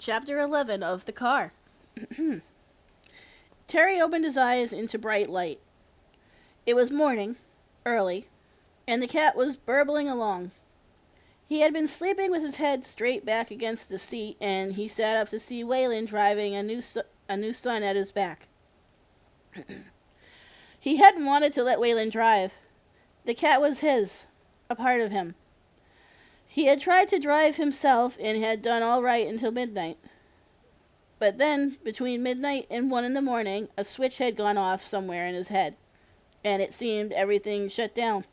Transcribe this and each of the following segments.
Chapter 11 of The Car. Terry opened his eyes into bright light. It was morning, early, and the cat was burbling along. He had been sleeping with his head straight back against the seat, and he sat up to see Waylon driving a new son at his back. He hadn't wanted to let Waylon drive. The cat was his, a part of him. He had tried to drive himself and had done all right until midnight. But then, between midnight and 1 in the morning, a switch had gone off somewhere in his head, and it seemed everything shut down.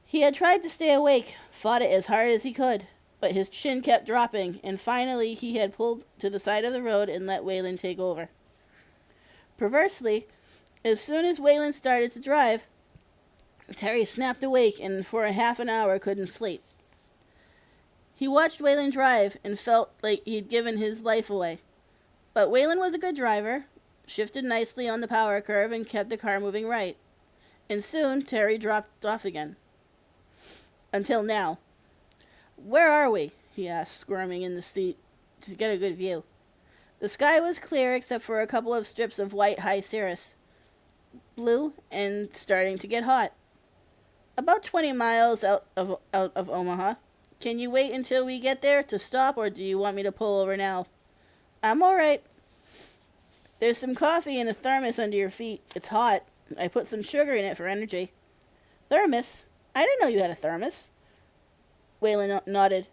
He had tried to stay awake, fought it as hard as he could, but his chin kept dropping, and finally he had pulled to the side of the road and let Waylon take over. Perversely, as soon as Waylon started to drive, Terry snapped awake and for a half an hour couldn't sleep. He watched Waylon drive and felt like he'd given his life away. But Waylon was a good driver, shifted nicely on the power curve and kept the car moving right. And soon Terry dropped off again. Until now. "Where are we?" he asked, squirming in the seat to get a good view. The sky was clear except for a couple of strips of white high cirrus. Blue and starting to get hot. "About 20 miles out of Omaha. Can you wait until we get there to stop, or do you want me to pull over now?" "I'm all right." "There's some coffee in a thermos under your feet. It's hot. I put some sugar in it for energy." "Thermos? I didn't know you had a thermos." Waylon nodded.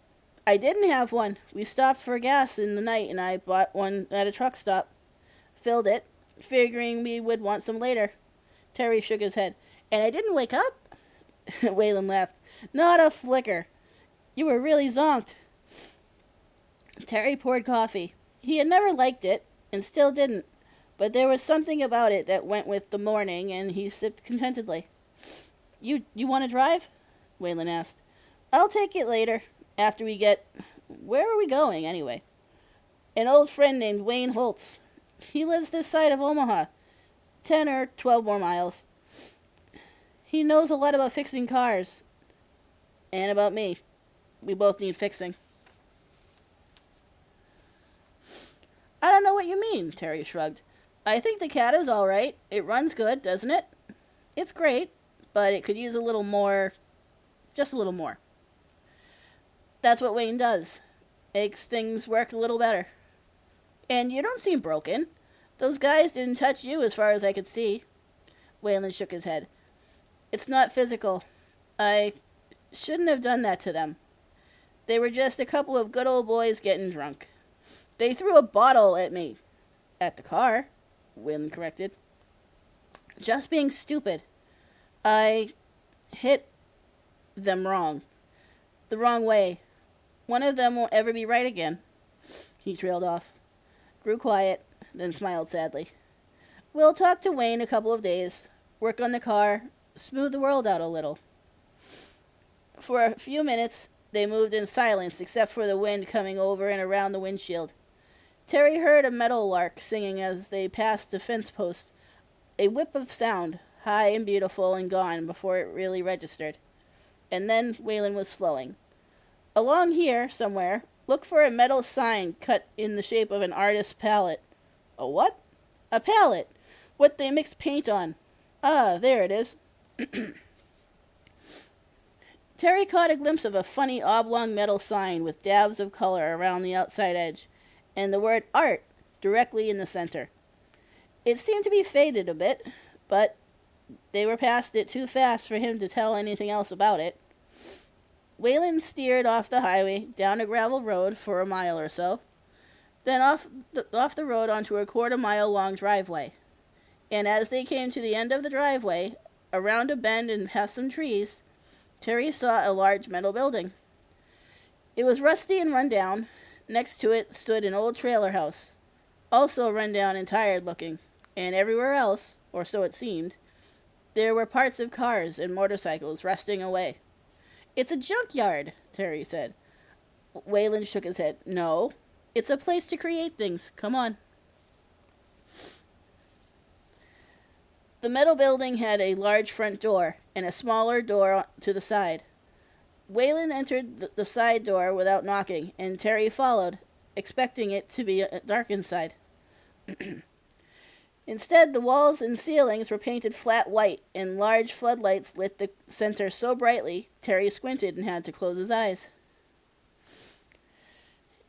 "I didn't have one. We stopped for gas in the night, and I bought one at a truck stop. Filled it, figuring we would want some later." Terry shook his head. "And I didn't wake up?" Waylon laughed. "Not a flicker. You were really zonked." Terry poured coffee. He had never liked it, and still didn't, but there was something about it that went with the morning, and he sipped contentedly. You want to drive?" Waylon asked. "I'll take it later, after we get... Where are we going, anyway?" "An old friend named Wayne Holtz. He lives this side of Omaha. 10 or 12 more miles. He knows a lot about fixing cars. And about me. We both need fixing." "I don't know what you mean," Terry shrugged. "I think the cat is all right. It runs good, doesn't it?" "It's great, but it could use a little more. Just a little more." "That's what Wayne does. Makes things work a little better." "And you don't seem broken. Those guys didn't touch you as far as I could see." Waylon shook his head. "It's not physical. I shouldn't have done that to them. They were just a couple of good old boys getting drunk. They threw a bottle at me." "At the car," Waylon corrected. "Just being stupid. I hit them wrong. The wrong way. One of them won't ever be right again." He trailed off, grew quiet, then smiled sadly. "We'll talk to Wayne a couple of days, work on the car, smooth the world out a little." For a few minutes, they moved in silence except for the wind coming over and around the windshield. Terry heard a meadowlark singing as they passed the fence post, a whip of sound, high and beautiful and gone before it really registered. And then Waylon was flowing. "Along here, somewhere, look for a metal sign cut in the shape of an artist's palette." "A what?" "A palette. What they mix paint on. Ah, there it is." Terry caught a glimpse of a funny oblong metal sign with dabs of color around the outside edge, and the word art directly in the center. It seemed to be faded a bit, but they were past it too fast for him to tell anything else about it. Waylon steered off the highway, down a gravel road for a mile or so, then off the road onto a quarter-mile-long driveway. And as they came to the end of the driveway, around a bend and past some trees, Terry saw a large metal building. It was rusty and run down. Next to it stood an old trailer house, also run down and tired looking, and everywhere else, or so it seemed, there were parts of cars and motorcycles rusting away. "It's a junkyard," Terry said. Waylon shook his head. "No, it's a place to create things. Come on." The metal building had a large front door and a smaller door to the side. Waylon entered the side door without knocking, and Terry followed, expecting it to be dark inside. Instead, the walls and ceilings were painted flat white, and large floodlights lit the center so brightly Terry squinted and had to close his eyes.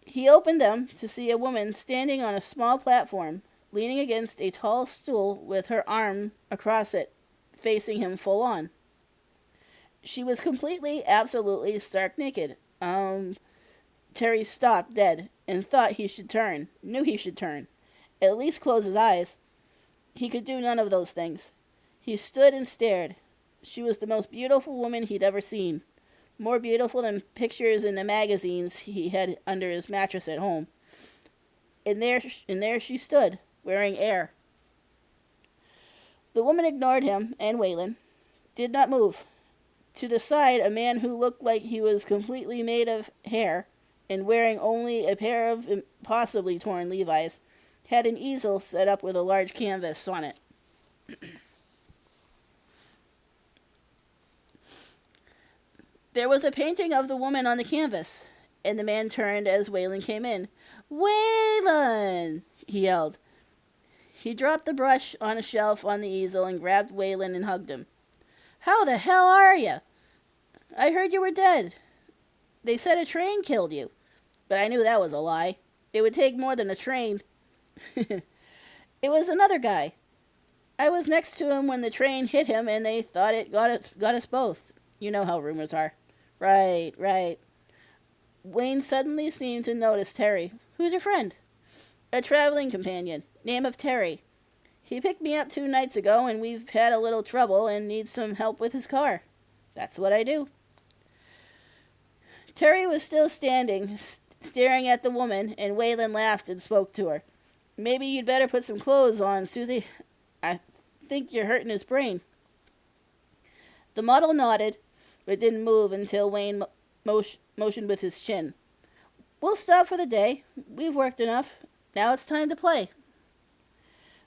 He opened them to see a woman standing on a small platform, leaning against a tall stool with her arm across it, facing him full on. She was completely, absolutely stark naked. Terry stopped dead and thought knew he should turn, at least close his eyes. He could do none of those things. He stood and stared. She was the most beautiful woman he'd ever seen, more beautiful than pictures in the magazines he had under his mattress at home. And there she stood, wearing air. The woman ignored him and Waylon, did not move. To the side, a man who looked like he was completely made of hair and wearing only a pair of impossibly torn Levi's, had an easel set up with a large canvas on it. There was a painting of the woman on the canvas, and the man turned as Waylon came in. "Waylon!" he yelled. He dropped the brush on a shelf on the easel and grabbed Waylon and hugged him. "How the hell are you? I heard you were dead. They said a train killed you, but I knew that was a lie. It would take more than a train." "It was another guy. I was next to him when the train hit him, and they thought it got us both. You know how rumors are." Right. Wayne suddenly seemed to notice Terry. "Who's your friend?" "A traveling companion. Name of Terry. He picked me up 2 nights ago, and we've had a little trouble and needs some help with his car. That's what I do." Terry was still standing, staring at the woman, and Waylon laughed and spoke to her. "Maybe you'd better put some clothes on, Susie. I think you're hurting his brain." The model nodded, but didn't move until Wayne motioned with his chin. "We'll stop for the day. We've worked enough. Now it's time to play."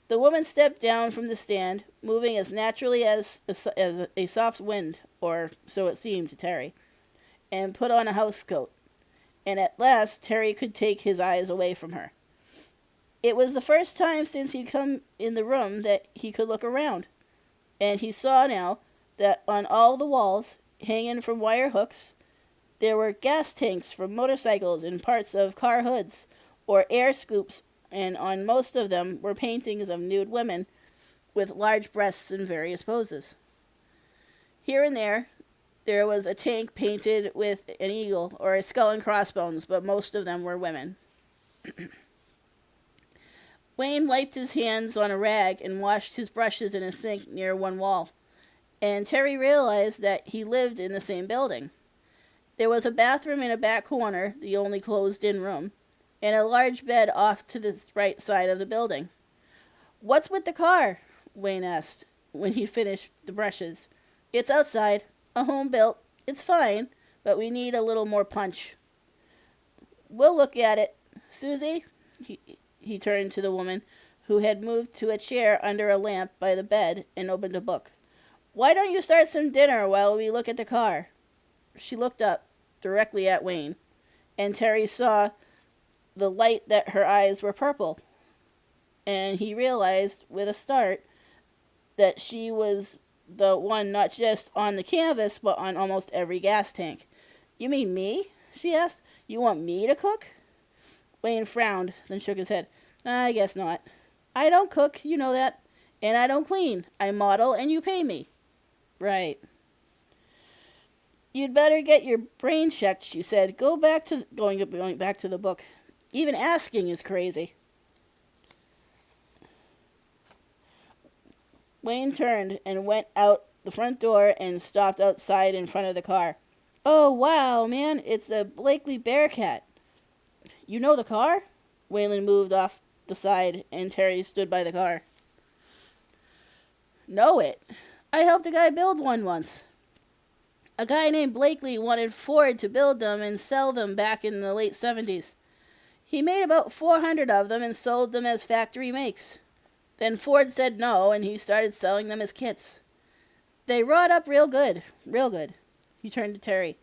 The woman stepped down from the stand, moving as naturally as a soft wind, or so it seemed to Terry, and put on a housecoat. And at last Terry could take his eyes away from her. It was the first time since he'd come in the room that he could look around, and he saw now that on all the walls, hanging from wire hooks, there were gas tanks from motorcycles and parts of car hoods or air scoops, and on most of them were paintings of nude women with large breasts in various poses. Here and there was a tank painted with an eagle or a skull and crossbones, but most of them were women. Wayne wiped his hands on a rag and washed his brushes in a sink near one wall, and Terry realized that he lived in the same building. There was a bathroom in a back corner, the only closed-in room, and a large bed off to the right side of the building. "What's with the car?" Wayne asked when he finished the brushes. "It's outside, a home built. It's fine, but we need a little more punch." "We'll look at it. Susie," he turned to the woman, who had moved to a chair under a lamp by the bed and opened a book. "Why don't you start some dinner while we look at the car?" She looked up, directly at Wayne, and Terry saw the light that her eyes were purple, and he realized with a start that she was the one not just on the canvas, but on almost every gas tank. "You mean me?" she asked. "You want me to cook?" Wayne frowned, then shook his head. "I guess not. I don't cook, you know that. And I don't clean. I model, and you pay me." "Right." "You'd better get your brain checked," she said. Going back to the book. "Even asking is crazy." Wayne turned and went out the front door and stopped outside in front of the car. "Oh, wow, man, it's a Blakely Bearcat." "You know the car?" Waylon moved off the side, and Terry stood by the car. "Know it? I helped a guy build one once. A guy named Blakely wanted Ford to build them and sell them back in the late 70s. He made about 400 of them and sold them as factory makes. Then Ford said no, and he started selling them as kits. They wrought up real good, real good." He turned to Terry.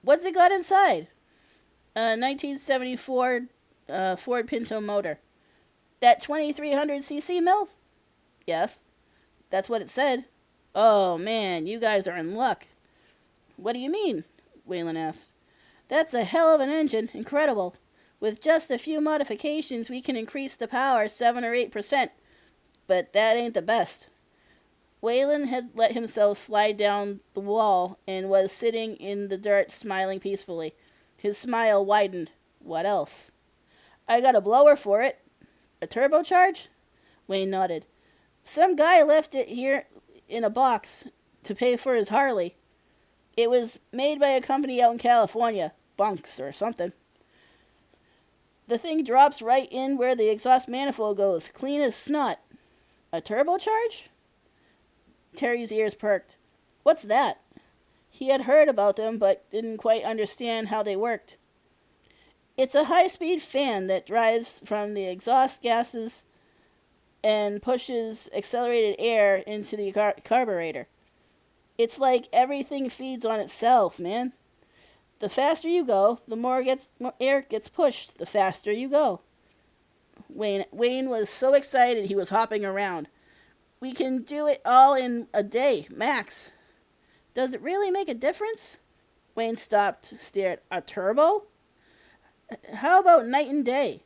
"What's it got inside?" "A 1974 Ford Pinto motor. That 2300cc mill? Yes, that's what it said. Oh man, you guys are in luck. What do you mean? Waylon asked. That's a hell of an engine. Incredible. With just a few modifications, we can increase the power 7 or 8%. But that ain't the best. Waylon had let himself slide down the wall and was sitting in the dirt smiling peacefully. His smile widened. What else? I got a blower for it. A turbocharge? Wayne nodded. Some guy left it here in a box to pay for his Harley. It was made by a company out in California. Bunks or something. The thing drops right in where the exhaust manifold goes, clean as snot. A turbocharge? Terry's ears perked. What's that? He had heard about them, but didn't quite understand how they worked. It's a high-speed fan that drives from the exhaust gases and pushes accelerated air into the carburetor. It's like everything feeds on itself, man. The faster you go, the more air gets pushed, the faster you go. Wayne was so excited he was hopping around. We can do it all in a day, max. Does it really make a difference? Wayne stopped, stared. A turbo? How about night and day?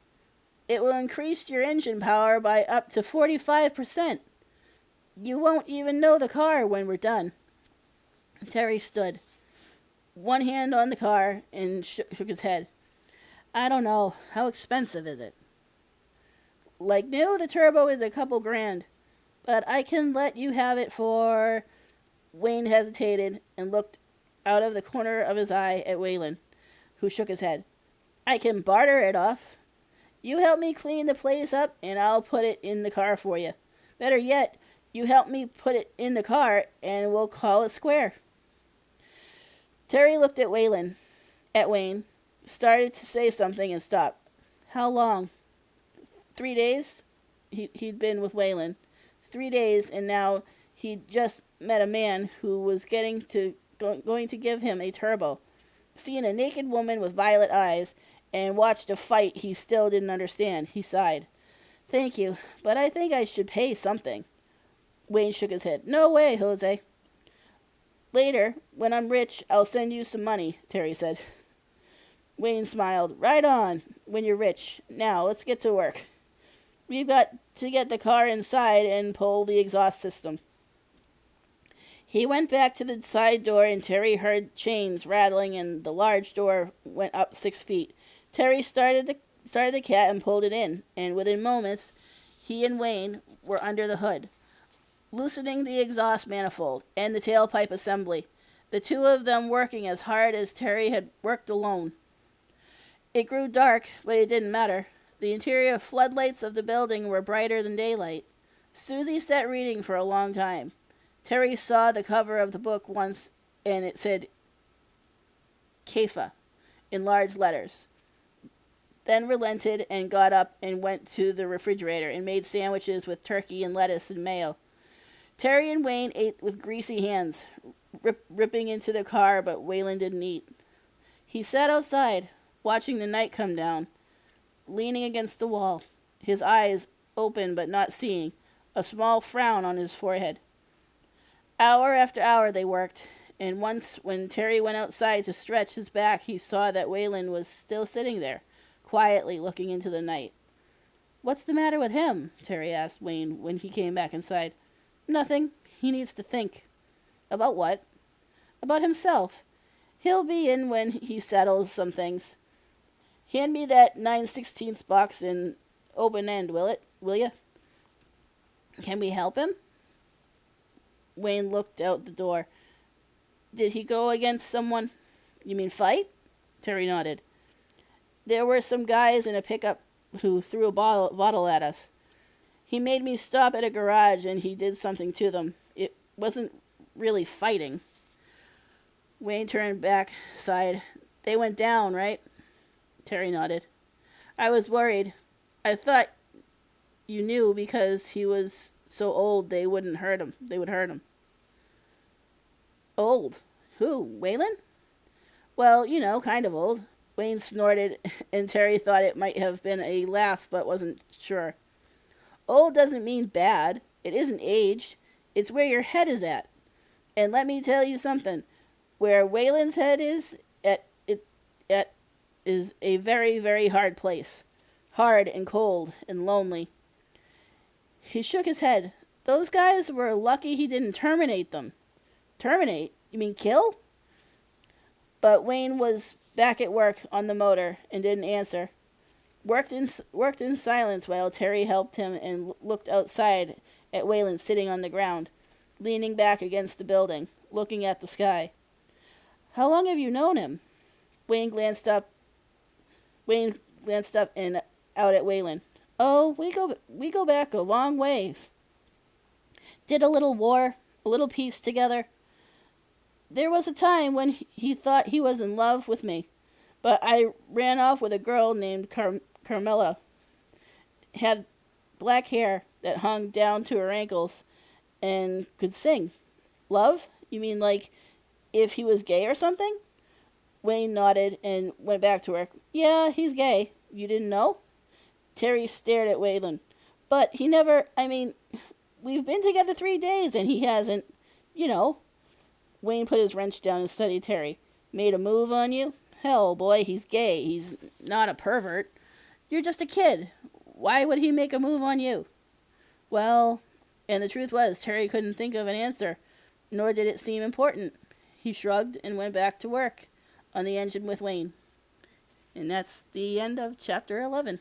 It will increase your engine power by up to 45%. You won't even know the car when we're done. Terry stood, one hand on the car, and shook his head. I don't know. How expensive is it? Like new, the turbo is a couple grand. But I can let you have it for... Wayne hesitated and looked out of the corner of his eye at Waylon, who shook his head. I can barter it off. You help me clean the place up, and I'll put it in the car for you. Better yet, you help me put it in the car, and we'll call it square. Terry looked at Wayne, started to say something and stopped. How long? 3 days? He'd been with Waylon. 3 days, and now he'd just met a man who was going to give him a turbo. Seen a naked woman with violet eyes, and watched a fight he still didn't understand. He sighed. Thank you, but I think I should pay something. Wayne shook his head. No way, Jose. Later, when I'm rich, I'll send you some money, Terry said. Wayne smiled. Right on, when you're rich. Now, let's get to work. We've got to get the car inside and pull the exhaust system. He went back to the side door, and Terry heard chains rattling, and the large door went up 6 feet. Terry started the cat and pulled it in, and within moments, he and Wayne were under the hood, loosening the exhaust manifold and the tailpipe assembly, the two of them working as hard as Terry had worked alone. It grew dark, but it didn't matter. The interior floodlights of the building were brighter than daylight. Susie sat reading for a long time. Terry saw the cover of the book once, and it said Keffa in large letters. Then relented and got up and went to the refrigerator and made sandwiches with turkey and lettuce and mayo. Terry and Wayne ate with greasy hands, ripping into the car, but Waylon didn't eat. He sat outside, watching the night come down, leaning against the wall, his eyes open but not seeing, a small frown on his forehead. Hour after hour they worked, and once when Terry went outside to stretch his back, he saw that Waylon was still sitting there, quietly looking into the night. What's the matter with him? Terry asked Wayne when he came back inside. Nothing. He needs to think. About what? About himself. He'll be in when he settles some things. Hand me that 9/16 box in open end, will you? Can we help him? Wayne looked out the door. Did he go against someone? You mean fight? Terry nodded. There were some guys in a pickup who threw a bottle at us. He made me stop at a garage and he did something to them. It wasn't really fighting. Wayne turned back, sighed. They went down, right? Terry nodded. I was worried. I thought you knew because he was so old they would hurt him. Old? Who? Waylon? Well, kind of old. Wayne snorted, and Terry thought it might have been a laugh but wasn't sure. Old doesn't mean bad. It isn't aged. It's where your head is at. And let me tell you something. Where Waylon's head is at is a very, very hard place. Hard and cold and lonely. He shook his head. Those guys were lucky he didn't terminate them. Terminate? You mean kill? But Wayne was back at work on the motor and didn't answer. Worked in silence while Terry helped him and looked outside at Waylon sitting on the ground, leaning back against the building, looking at the sky. How long have you known him? Wayne glanced up and out at Waylon. Oh, we go back a long ways. Did a little war, a little peace together. There was a time when he thought he was in love with me, but I ran off with a girl named Carmela. Had black hair that hung down to her ankles and could sing. Love? You mean like if he was gay or something? Wayne nodded and went back to work. Yeah, he's gay. You didn't know? Terry stared at Waylon. But he never, we've been together 3 days and he hasn't, you know. Wayne put his wrench down and studied Terry. Made a move on you? Hell, boy, he's gay. He's not a pervert. You're just a kid. Why would he make a move on you? Well, and the truth was, Terry couldn't think of an answer, nor did it seem important. He shrugged and went back to work on the engine with Wayne. And that's the end of chapter 11.